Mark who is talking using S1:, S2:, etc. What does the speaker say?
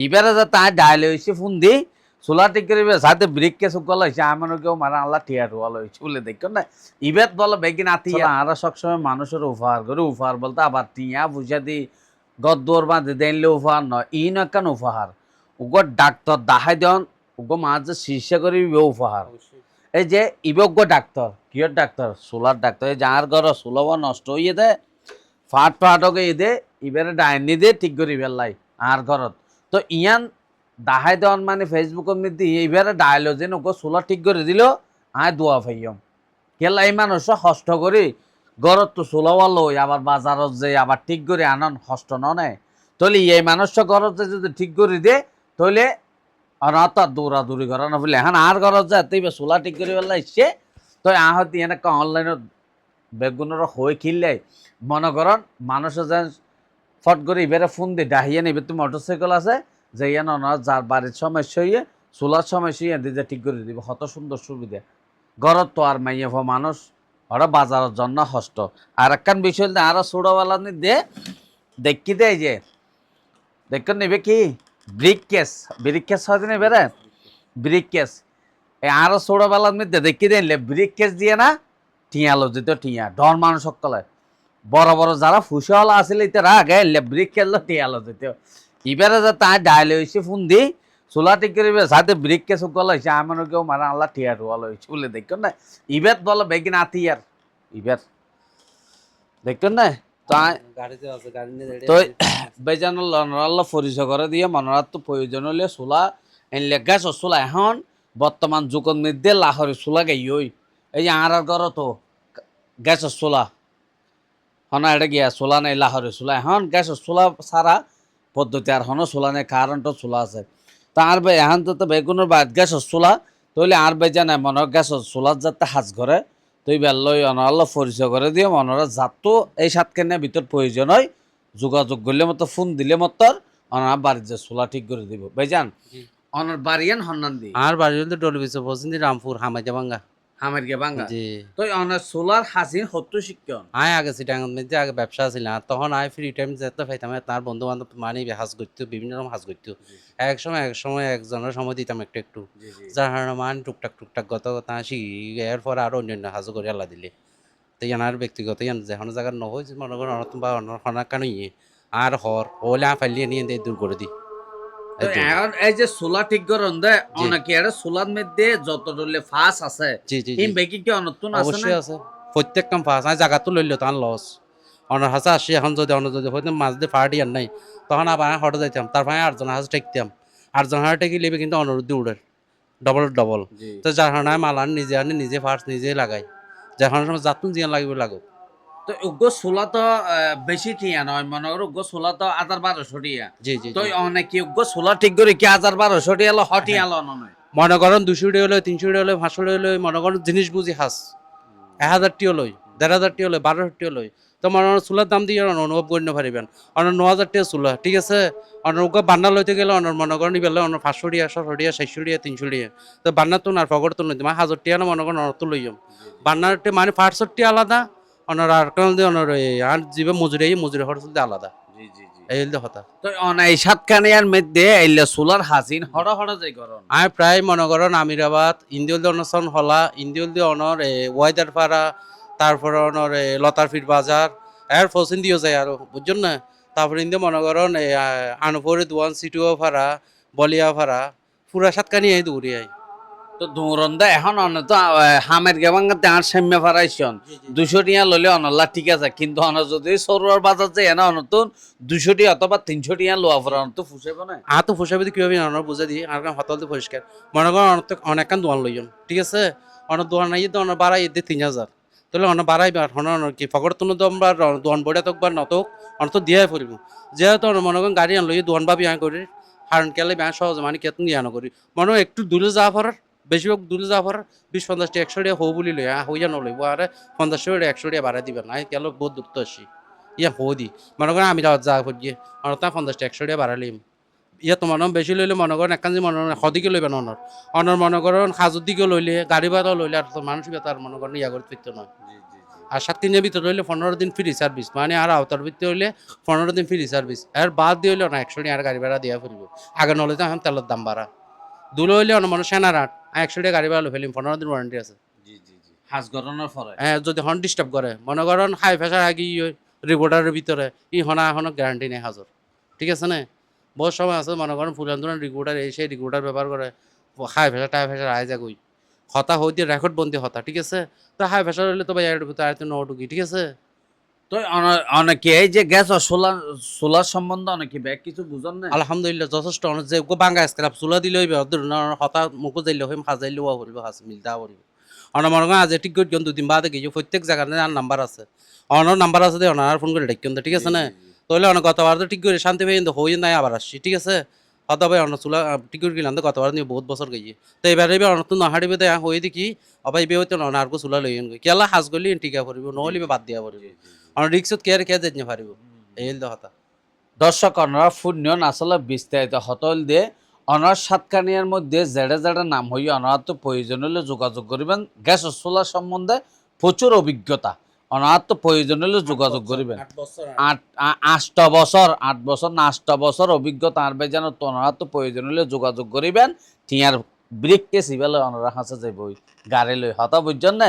S1: এবারে যে তাই ডাইলে হয়েছে ফোন দি চোলা ঠিক করে সাথে ব্রেক কে চুকাল হয়েছে আমার কেউ মানে আল্লাহ টিয়ার ওয়াল হয়েছে বলে দেখো না ইবেত বলো বেগিন আতি আরা সবসময় মানুষের উপহার করে উপহার বলতে আবার টিয়া বুঝা দি গদ্দর বাঁধে দেনলে উপহার নয় ইন একখান উপহার উগো ডাক্তার দাহাই দেন উগো মাঝে শীর্ষে করে উপহার এই যে ইবজ্ঞ ডাক্তার কিয়র ডাক্তার সোলার ডাক্তার এই যার ঘর সোলভ নষ্ট হইয়ে দেয় ফাট ফাটকে দে ইবারে ডাইনি দে ঠিক করি বেলাই আর ঘরত তো ইয়ান দাহাই দেওয়ান মানে ফেসবুকের মধ্যে এইবারে ডায়লগ যে ওকে সোলার ঠিক করে দিল আয় দোয়া ফাইয়ম কেলা এই মানুষ কষ্ট করি ঘরত তো সোলাওয়া লই আবার বাজারত যে আবার ঠিক করে আনন কষ্ট নয় তাহলে এই মানুষটা ঘরত যদি ঠিক করে দে তাহলে অনাথ দৌড়াদৌড়ি করা না বলে এখন আর ঘরত যায় তুই সোলা ঠিক করে বেলাইছে তো আহতি এনেকা অনলাইনত বেগুনের হয়ে কিনলে মনে করেন মানুষের যেন ফট করে এবারে ফোন দিয়ে ডাহিয়ে নেবে তুমি মোটরসাইকেল আছে যে ইয়ান যার বাড়ির সমস্যা হইয়ে চুলার সমস্যা হইয়ে দিয়ে ঠিক করে দিবে কত সুন্দর সুবিধা ঘরত তো আর মাইয়ে মানুষ ওরা বাজারের জন্য হষ্ট আর একখান বিষয় আরো ছোটবেলা দে দেখি দেয় যে দেখুন নেবে কি ব্রিক কেস হয় নেবে রে ব্রিক কেস এই আরো ছোটবেলার মধ্যে দেখি দিলে ব্রিক কেস দিয়ে না টিয়ালো যেত টিয়া ডর মানুষ সকলে বড় বড় যারা ফুসওয়ালা আসলে তারা আগে ব্রিক খেললো টিয়ালো যেত এবারে যে তাই ডাইলে হয়েছে ফোন দি চোলা ঠিক করিবে সাথে ব্রিক কে সকল হয়েছে আমার কেউ মানে আল্লাহ টিয়া টোয়াল হয়েছে বলে দেখুন না ইবেত বলো বেগিন আতি আর ইবেত দেখুন না তো বেজান আল্লাহ পরিচয় করে দিয়ে মনোরাত তো প্রয়োজন হলে চোলা এনলে গ্যাস চোলা এখন বর্তমান যুগের মধ্যে লাহরি চোলা গাই এই যে আর ঘর তো গ্যাসের চোলা হনা এটা গিয়া চোলা নেই লাহরি চোলা এখন গ্যাসের চোলা সারা পদ্ধতি আর হনো চোলা নেই কারেন্টও চোলা আছে তা আর এখন তো বেগুনের বাদ গ্যাসের চোলা তৈলে আর বেজা নাই মনে গ্যাসের চোলার যাতে হাজ করে তুই বেলই অনাল্লা পরিচয় করে দিয়ে মনরা যাতো এই সাতখানের ভিতর প্রয়োজন হয় যোগাযোগ করলে মতো ফোন দিলে মতো অনার বাড়ির যে চোলা ঠিক করে দিব বেজান অনার বাড়িয়ান হন্নান দি
S2: আর বাড়ি হলে ডলবিছে পছন্দ রামপুর হামাইজা ভাঙ্গা
S1: হামের গে বাঙ্গা জি তো অনার সোলার হাসিন হত্য শিক্ষণ
S2: আয় আগে সিটাঙ্গন মধ্যে আগে ব্যবসা ছিল আর তখন আয় ফ্রি টাইম যেতে পাইতাম তার বন্ধু বান্ধব মানে হাজ করতো বিভিন্ন রকম হাজ করতো এক সময় একজনের সময় দিতাম একটু একটু যার কারণে মান টুকটাক গত কথা আসি এরপর আরো অন্যান্য হাজ করে আল্লাহ দিলে তো ইয়ার ব্যক্তিগত ইয়ান যেখান জায়গার নহয় মনে করেন অনত বা অন্য কারণ আর হর হলে ফাইলিয়ে নিয়ে দূর করে দিই
S1: এই যে সোলা ঠিক করন দে অনেকে এটা সোলার মধ্যে যত ধরলে ফাস আছে
S2: জি জি
S1: এই বেকি কি অনতুন আছে
S2: অবশ্যই আছে প্রত্যেক কাম ফাস আই জায়গা তো লইলো তার লস অনার হাসা আসি এখন যদি অন্য যদি হয়তো মাছ দিয়ে পার্টি আর নাই তখন আবার হটে যাইতাম তারপরে আটজন হাস টেকতাম আটজন হাস টেকি লেবে কিন্তু অনুরোধ উড়ে ডবল তো যার কারণে মাল আনি নিজে ফার্স্ট নিজে লাগাই যার কারণে যাতুন জিয়ান লাগবে লাগো
S1: তো উগ্র সোলা তো বেশি টিয়া নয় মনে করো উগ্র সোলা তো 1200 টিয়া
S2: জি জি
S1: তো অনেকে উগ্র সোলা ঠিক করে কি 1200 টিয়া লো হটিয়া লো নয়
S2: মনে করেন 200 টিয়া হলো 300 টিয়া হলো 500 টিয়া হলো মনে করেন জিনিস বুঝি হাস 1000 টিয়া লই 1500 টিয়া লই 1200 টিয়া লই তো মনে করেন সোলার দাম দিয়ে অনুভব করতে পারিবেন অন্য 9000 টিয়া সোলা ঠিক আছে অন্য উগ্র বান্না লইতে গেলে অন্য মনে করেন ইবেলে অন্য 500 টিয়া 600 টিয়া 600 টিয়া 300 টিয়া তো বান্না তো না ফগর তো নইতে 1000 টিয়া না মনে করেন অন্য তো লইম বান্নার মানে 500 টিয়া আলাদা অনার আর কারণ দিয়ে অনার আর জীবে মজুরি খরচ দিয়ে আলাদা
S1: জি জি জি
S2: এই হইলে কথা
S1: তো অনাই সাতকানিয়ার মধ্যে এইলা সোলার হাসিন হড় যাই করন
S2: আমি প্রায় মনে করেন আমিরাবাদ ইন্দিউল দিয়ে অনসন হলা ইন্দিউল দিয়ে অনর ওয়াইদার পাড়া তারপরে অনর লতারফির বাজার এর ফসিন দিয়েও যায় আর বুঝছেন না তারপরে ইন্দিও মনে করেন আনুপুরে দোয়ান সিটুয়া ভাড়া বলিয়া ভাড়া পুরা সাতকানি এই দৌড়ি আই
S1: তো দৌড়ন্দা এখন অন তো হামের গেবাঙ্গাতে আর সাম্য ফারাইছন 200 টিয়া লইলে অনল্লা ঠিক আছে কিন্তু অন যদি সরোয়ার বাজার যায় না অনতুন 200 টিয়া অথবা 300 টিয়া লোয়া ফরা তো ফুসাইব না
S2: তো ফুসাইবে কিভাবে অনর বুঝে দিই আর হতল দিয়ে পরিষ্কার মনে করেন অনেক দোয়ান লইম ঠিক আছে অনেক দোয়ান নাই তো অনেক বাড়াই দিয়ে 3000 তাহলে অনেক বাড়াই হন কি ফকর তুনো দম বা দোয়ান বড়িয়া তোক বা নতক অনেক তো দিয়ে ফুরিব যেহেতু মনে করেন গাড়ি আনলো দোয়ান ভাবি আয় করি হারণ কেলে ব্যাঁ সহজ মানে কেতন ইয়া নকরি মনে একটু দূরে যাওয়া ফরার বেশিরভাগ দূরে যাওয়া ফরার 20-50 টি 100 টিয়া হো বলি লই হইয়া নলইব আর 50 টি 100 টিয়া বাড়াই দিবেন না কেন বহুত দূরত্ব আসি ইয়া হো দি মনে করেন আমি যা ফুটিয়ে অনেক 50 টি 100 টিয়া বাড়ালিম ইয়া তোমার বেশি লইলে মনে করেন একখান যে মনে করেন সদিকে লইবেন অনর মনে করেন সাজুর দিকে লইলে গাড়ি ভাড়া লইলে আর মানুষ তার মনে করেন ইয়া করে ফিরতে নয় আর 7 দিনের ভিতরে হইলে 15 দিন ফ্রি সার্ভিস, মানে আর আওতার ভিতরে হইলে 15 দিন ফ্রি সার্ভিস। এর বাদ দিয়ে হইলে না 100 টাকা গাড়ি ভাড়া দিয়া ফেলবো। আগে নলে তো এখন তেলের দাম বাড়া, দুলো হইলে অন্য মানুষ সেনার 100 টাকা গাড়ি ভাড়া ফেলিম, 15 দিন ওয়ারেন্টি আছে।
S1: জি জি জি হাজ গঠনের পরে
S2: হ্যাঁ, যদি হন ডিস্টার্ব করে মনে করেন হাই প্রেশার আগে রিপোর্টারের ভিতরে হনা এখনো গ্যারান্টি নেই হাজার, ঠিক আছে না? বহুত সময় আছে মনে করেন ফুলান দুলান রিপোর্টার সেই রিপোর্টার ব্যবহার করে হাই প্রেশার টাই প্রেশার আয় যাগই হতা হইতে রেকর্ড বন্দি হতা, ঠিক আছে? তো হাই প্রেশার হলে তো ভাই এর ভিতরে আয়তো নটুকি, ঠিক আছে?
S1: তো অনেকে এই যে গ্যাস ও সোলার সম্বন্ধে অনেকে ব্যাগ কিছু বুঝন না।
S2: আলহামদুলিল্লাহ যথেষ্ট অনেক যে বাঙ্গা স্ক্রাপ চুলা দিলে হইবে হতা মুখো যাইলে হইম হাজাইলেও হইব হাজ মিলতা হইব। অনেক মনে করেন আজ ঠিক করে দিন 2 দিন বাদে গিয়ে প্রত্যেক জায়গাতে আর নাম্বার আছে, অনার নাম্বার আছে দিয়ে অনার ফোন করে ডাকিন, ঠিক আছে না? তাহলে অনেক গতবার তো ঠিক করে শান্তি পেয়ে কিন্তু হই নাই আবার আসছি, ঠিক আছে? হয়তো ভাই অন্য চুলা ঠিক করে গেলাম তো গতবার নিয়ে বহুত বছর গিয়ে তো এবার এবার অন্য তো নাহাড়িবে দেয়া হয়ে দেখি অবাই বে হইতো না আর চুলা লই কেলা হাজ গলি টিকা পড়িব নহলিবে বাদ দিয়া পড়িব, অনেক রিক্সত কেয়ার খেয়ে যেতে পারিব এই তো হতা।
S1: দর্শক অনারা ফুন্যন আসলে বিস্তারিত হতল দিয়ে অনার সাতকানিয়ার মধ্যে জেডে জেডে নাম হই অনার তো প্রয়োজন হলে যোগাযোগ করিবেন। গ্যাস ও সোলার সম্বন্ধে প্রচুর অভিজ্ঞতা, অনার তো প্রয়োজন হলে যোগাযোগ করিবেন। 8 বছর না 8 বছর অভিজ্ঞতা আর যেন তো অনার তো প্রয়োজন হলে যোগাযোগ করিবেন। টিয়ার ব্রেক কেস ইবেলে অনারা হাসে যাইব গাড়ি লই হতা বুঝছেন না।